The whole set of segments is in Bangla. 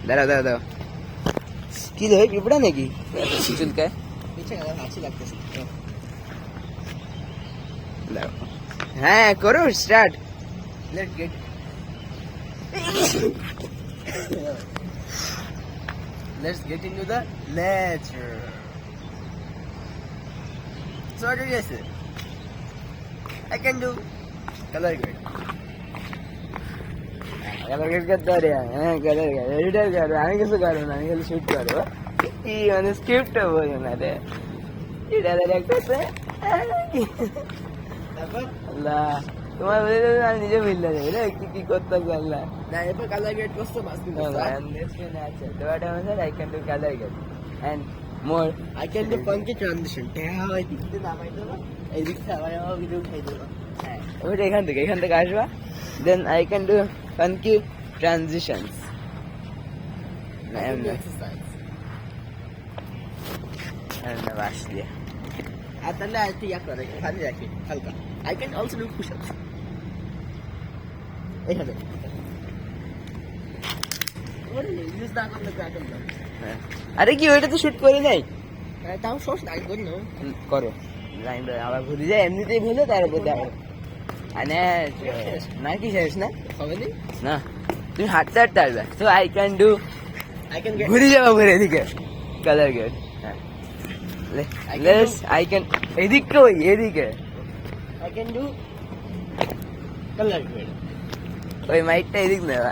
দাঁড়াও দাঁড়াও দাঁড়াও কি রে পিঁপড়া নাকি চুলকায় দাঁড়াও হ্যাঁ করো start Let's get into the nature. So what do you say? I can do color grade. Colour grade करता रे हां कलर गेट एडिटर करो আমি কিছু করব না আমি খালি শুট করব এই মানে স্ক্রিপ্ট বলে না রে এটা ডাইরেক্টর আছে তারপর আল্লাহ তোমার বলে আমি নিজে মিললে যাই রে কি কি করতে আল্লাহ না এরপর কালার গ্রেড করতে বাস কিন্তু আচ্ছা তো এটা মানে I can do colour grade and more I can do funky transition. হ্যাঁ ওই দিকতে নামাই দেবো এই দিকতে আবার আমার ভিডিও উঠাই দেবো হ্যাঁ ওটা এখান থেকে আসবা then I can do funky transitions exercise. না বাসলিয়া আর তাহলে আর একটু ইয়া করে খালি রাখি হালকা I can also do push-ups. এইখানে ওরে ইউজ না করলে কাটেন না আরে কি ওইটা তো শুট করে নাই তাও সস না করি না করো লাইন আবার ভুলে যায় এমনিতেই ভুলে তারপর দেখো আনে না কি শেষ না হবে নি না তুমি হাঁটতে হাঁটতে আসবে তো I can do I can get ঘুরে যাবো ঘুরে এদিকে কালার গেট হ্যাঁ লেস আই ক্যান এদিকে ওই এদিকে I can do color grade. ওই মাইকটা এদিক নেওয়া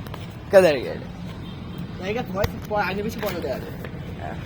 কালার গেট না এটা ভয় আগে বেশি বড় দেওয়া যায় হ্যাঁ